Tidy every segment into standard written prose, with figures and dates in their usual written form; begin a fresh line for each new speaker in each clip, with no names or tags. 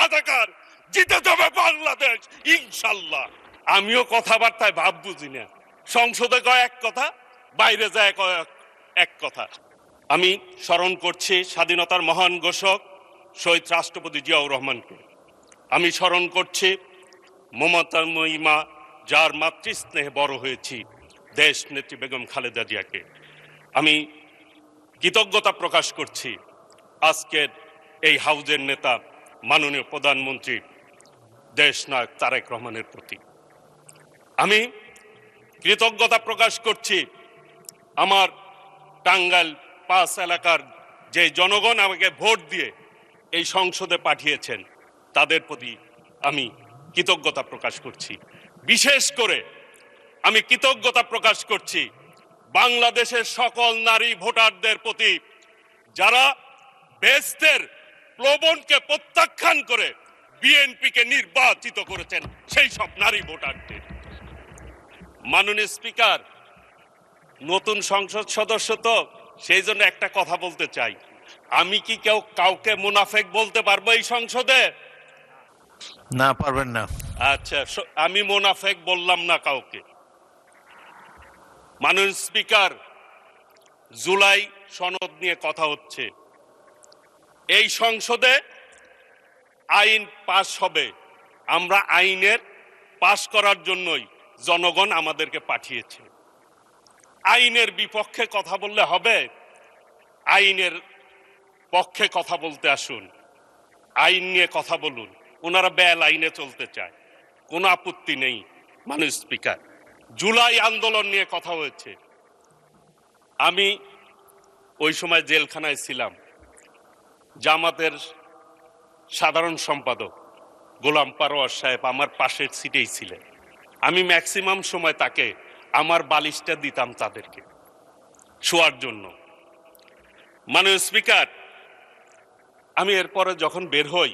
রাজাকার, জিতে যাবে বাংলাদেশ ইনশাল্লাহ। আমিও কথাবার্তায় ভাব বুঝি না, সংসদে কয় এক কথা, বাইরে যায় কয় এক কথা। আমি স্মরণ করছি স্বাধীনতার মহান ঘোষক শহীদ রাষ্ট্রপতি জিয়াউর রহমানকে। আমি স্মরণ করছি মমতাময়ী মা, যার মাতৃস্নেহে বড় হয়েছি, দেশ নেত্রী বেগম খালেদা জিয়াকে। আমি কৃতজ্ঞতা প্রকাশ করছি আজকের এই হাউজের নেতা মাননীয় প্রধানমন্ত্রী দেশ নায়ক তারেক রহমানের প্রতি। আমি কৃতজ্ঞতা প্রকাশ করছি আমার টাঙ্গাইল ৫ এলাকার যে জনগণ আমাকে ভোট দিয়ে এই সংসদে পাঠিয়েছেন, তাদের প্রতি আমি কৃতজ্ঞতা প্রকাশ করছি। বিশেষ করে আমি কৃতজ্ঞতা প্রকাশ করছি বাংলাদেশের সকল নারী ভোটারদের প্রতি, যারা বেহেশতের প্রলোভনকে প্রত্যাখ্যান করে বিএনপিকে নির্বাচিত করেছেন, সেই সব নারী ভোটারদের। মাননীয় স্পিকার, নতুন সংসদ সদস্য তো, সেই জন্য একটা কথা বলতে চাই। আমি কি কাউকে মুনাফেক বলতে পারবো এই সংসদে?
না, পারবেন না।
আচ্ছা, আমি মুনাফেক বললাম না কাউকে। মাননীয় স্পিকার, জুলাই সনদ নিয়ে কথা হচ্ছে, এই সংসদে আইন পাশ হবে। আমরা আইনের পাশ করার জন্যই জনগণ আমাদেরকে পাঠিয়েছে। আইনের বিপক্ষে কথা বললে হবে? আইনের পক্ষে কথা বলতে আসুন, আইন নিয়ে কথা বলুন। ওনারা বেল আইনে চলতে চায়, কোনো আপত্তি নেই। মাননীয় স্পিকার, জুলাই আন্দোলন নিয়ে কথা হয়েছে। আমি ওই সময় জেলখানায় ছিলাম। জামাতের সাধারণ সম্পাদক গোলাম পারোয়ার সাহেব আমার পাশের সিটেই ছিলেন। আমি ম্যাক্সিমাম সময় তাকে আমার বালিশটা দিতাম তাদেরকে শোয়ার জন্য। মাননীয় স্পিকার, আমি এরপরে যখন বের হই,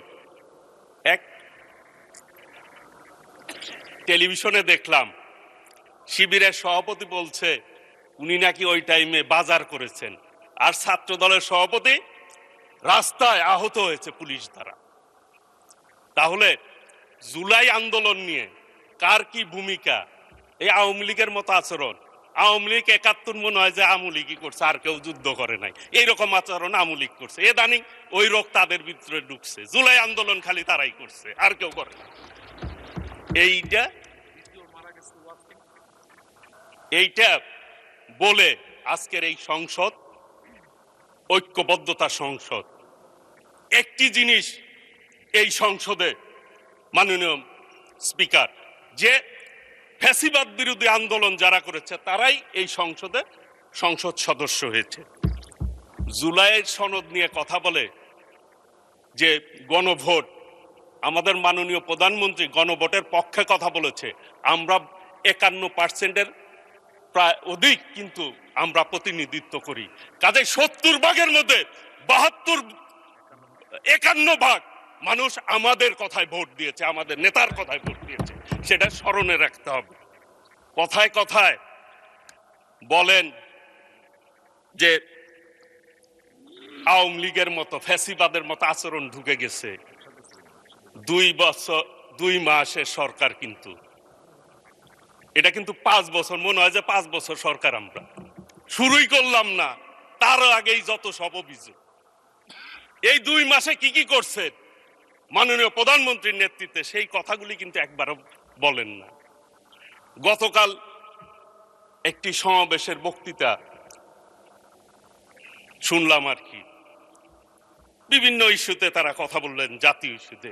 এক টেলিভিশনে দেখলাম শিবিরের সভাপতি বলছে উনি নাকি ওই টাইমে বাজার করেছেন, আর ছাত্র দলের সভাপতি রাস্তায় আহত হয়েছে পুলিশ দ্বারা। তাহলে জুলাই আন্দোলন নিয়ে কার কি ভূমিকা? এই আওয়ামী লীগের মতো আচরণ। আওয়ামী লীগ ৭১ মনে হয় যে আওয়ামী লীগই করছে, আর কেউ যুদ্ধ করে নাই, এইরকম আচরণ আওয়ামী লীগ করছে। এদানিং ওই রোগ তাদের ভিতরে ঢুকছে। জুলাই আন্দোলন খালি তারাই করছে, আর কেউ করে না। এইটা বলে আজকের এই সংসদ ঐক্যবদ্ধতা সংসদ। একটি জিনিস এই সংসদে মাননীয় স্পিকার, যে ফ্যাসিবাদ বিরোধী আন্দোলন যারা করেছে তারাই এই সংসদ সদস্য হয়েছে। জুলাইয়ের সনদ নিয়ে কথা বলে যে গণভোট, আমাদের মাননীয় প্রধানমন্ত্রী গণভোটের পক্ষে কথা বলেছে। আমরা ৫১% প্রায় অধিক কিন্তু আমরা প্রতিনিধিত্ব করি। কাজে ৭০ ভাগের মধ্যে ৫১ ভাগ মানুষ আমাদের কথায় ভোট দিয়েছে, আমাদের নেতার কথায় ভোট দিয়েছে। সেটা স্মরণে রাখতে হবে। কথায় কথায় বলেন যে আওয়ামী লীগের মতো ফ্যাসিবাদের মতো আচরণ ঢুকে গেছে। ২ মাসের সরকার, কিন্তু এটা কিন্তু ৫ বছর, মনে হয় যে ৫ বছর সরকার আমরা শুরুই করলাম না, তার আগেই যত সব অভিযোগ। এই ২ মাসে কি কি করছে মাননীয় প্রধানমন্ত্রীর নেতৃত্বে, সেই কথাগুলি কিন্তু একবারও বলেন না। গতকাল একটি সমাবেশের বক্তৃতা শুনলাম আর কি, বিভিন্ন ইস্যুতে তারা কথা বললেন, জাতীয় ইস্যুতে।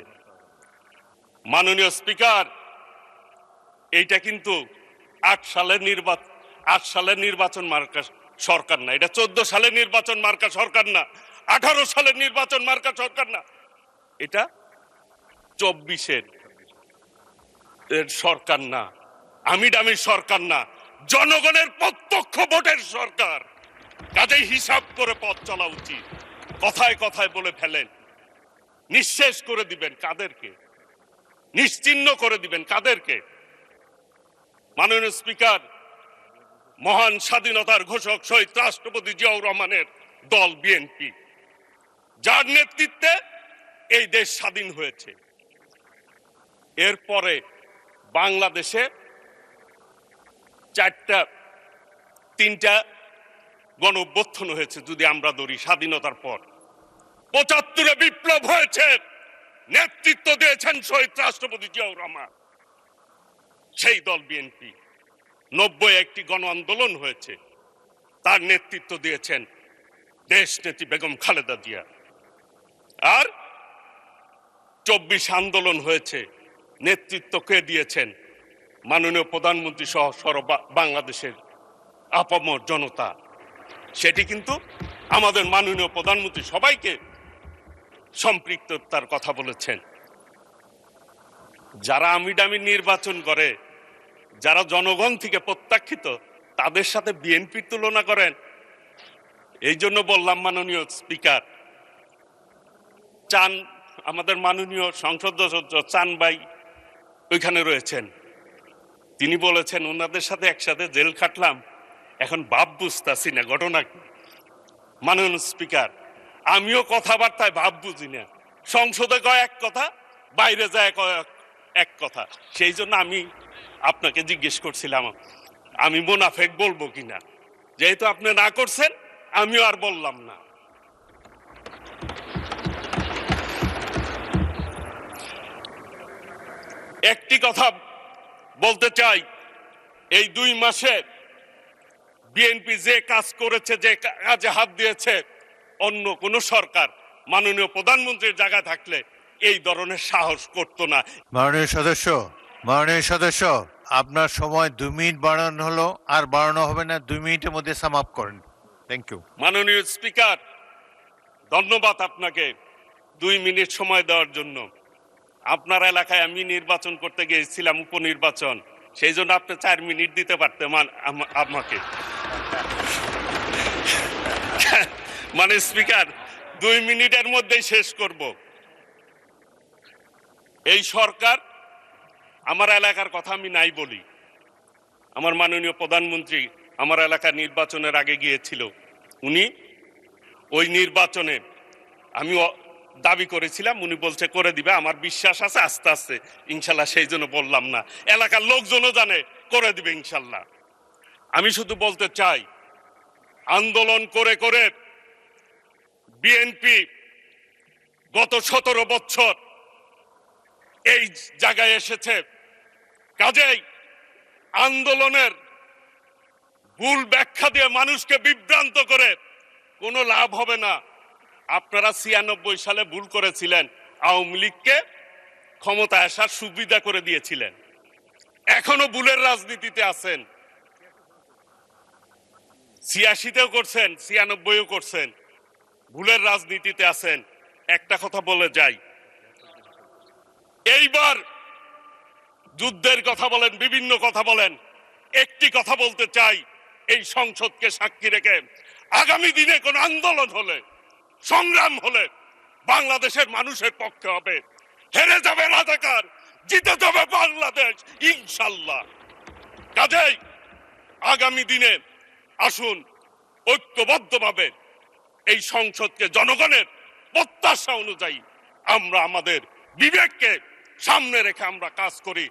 মাননীয় স্পিকার, এইটা কিন্তু ৮ সালের নির্বাচন মার্কা সরকার না, এটা ১৪ সালের নির্বাচন মার্কা সরকার না, ১৮ সালের নির্বাচন মার্কা সরকার না, এটা ২৪-এর সরকার না, আমির সরকার না, জনগণের প্রত্যক্ষ ভোটের সরকার। কাজেই হিসাব করে পথ চলা উচিত। কথায় কথায় বলে ফেলেন, নিঃশেষ করে দিবেন কাদেরকে? নিশ্চিহ্ন করে দিবেন কাদেরকে? মাননীয় স্পিকার, মহান স্বাধীনতার ঘোষক শহীদ রাষ্ট্রপতি জিয়াউর রহমানের দল বিএনপি, যার নেতৃত্বে এই দেশ স্বাধীন হয়েছে, এরপরে বাংলাদেশে তিনটা গণ অভ্যুত্থান হয়েছে যদি আমরা ধরি স্বাধীনতার পর। ৭৫ বিপ্লব হয়েছে, নেতৃত্ব দিয়েছেন শহীদ রাষ্ট্রপতি জিয়াউর রহমান, সেই দল বিএনপি। ৯০ একটি গণ আন্দোলন হয়েছে, তার নেতৃত্ব দিয়েছেন দেশ নেত্রী বেগম খালেদা জিয়া। আর ২৪ আন্দোলন হয়েছে, নেতৃত্ব কে দিয়েছেন? মাননীয় প্রধানমন্ত্রী সহ বাংলাদেশের আপামর জনতা। সেটি কিন্তু আমাদের মাননীয় প্রধানমন্ত্রী সবাইকে সম্পৃক্ততার কথা বলেছেন। যারা আমিডামি নির্বাচন করে, যারা জনগণ থেকে প্রত্যাখ্যিত, তাদের সাথে বিএনপির তুলনা করেন। এই জন্য বললাম, মাননীয় স্পিকার চান, আমাদের মাননীয় সংসদ সদস্য চান ভাই ওইখানে রয়েছেন, তিনি বলেছেন ওনাদের সাথে একসাথে জেল খাটলাম, এখন ভাব বুঝতেছি না ঘটনা কি। মাননীয় স্পিকার, আমিও কথাবার্তায় ভাব বুঝি না, সংসদে কয় এক কথা, বাইরে যায় কয় এক কথা। সেই জন্য আমি আপনাকে জিজ্ঞেস করছিলাম আমি মুনাফেক বলবো কিনা। যেহেতু আপনি না করছেন, আমিও আর বললাম না। একটি কথা বলতে চাই, এই ২ মাসে বিএনপি যে কাজ করেছে, যে কাজে হাত দিয়েছে, অন্য কোন সরকার মাননীয় প্রধানমন্ত্রীর জায়গায় থাকলে এই ধরনের সাহস করতো না।
মাননীয় সদস্য, আপনার সময় 2 মিনিট বাড়ানো হলো, আর বাড়ানো হবে না। 2 মিনিটের মধ্যে সাম আপ করেন। Thank you.
মাননীয় স্পিকার, ধন্যবাদ আপনাকে 2 মিনিট সময় দেওয়ার জন্য। আপনার এলাকায় আমি নির্বাচন করতে গিয়েছিলাম, উপনির্বাচন, সেই জন্য আপনি 4 মিনিট দিতে পারতেন আমাকে। মানে স্পিকার, 2 মিনিটের মধ্যেই শেষ করব। এই সরকার, আমার এলাকার কথা আমি নাই বলি, আমার মাননীয় প্রধানমন্ত্রী আমার এলাকার নির্বাচনের আগে গিয়েছিল। উনি ওই নির্বাচনে আমি দাবি করেছিলাম, উনি বলছে করে দিবে। আমার বিশ্বাস আছে আস্তে আস্তে ইনশাল্লাহ, সেই জন্য বললাম না, এলাকার লোকজনও জানে করে দিবে ইনশাল্লাহ। আমি শুধু বলতে চাই, আন্দোলন করে করে বিএনপি গত 17 বছর এই জায়গায় এসেছে। কাজেই আন্দোলনের ভুল ব্যাখ্যা দিয়ে মানুষকে বিভ্রান্ত করে কোনো লাভ হবে না। আপনারা 96 সালে ভুল করেছিলেন, আওয়ামী লীগকে ক্ষমতায় আসার সুবিধা করে দিয়েছিলেন, এখনো ভুলের রাজনীতিতে আছেন। 86তেও করছেন, 96ও করছেন, ভুলের রাজনীতিতে আছেন। একটা কথা বলে যাই, এইবার যুদ্ধের কথা বলেন, বিভিন্ন কথা বলেন, একটি কথা বলতে চাই, এই সংসদকে সাক্ষী রেখে আগামী দিনে কোন আন্দোলন হলে, সংগ্রাম হলে বাংলাদেশের মানুষের পক্ষে হবে। হেরে যাবে রাজাকার, জিতে যাবে বাংলাদেশ ইনশাল্লাহ। কাজেই আগামী দিনে আসুন ঐক্যবদ্ধভাবে এই সংসদকে জনগণের প্রত্যাশা অনুযায়ী আমরা আমাদের বিবেককে সামনে রেখে আমরা কাজ করি।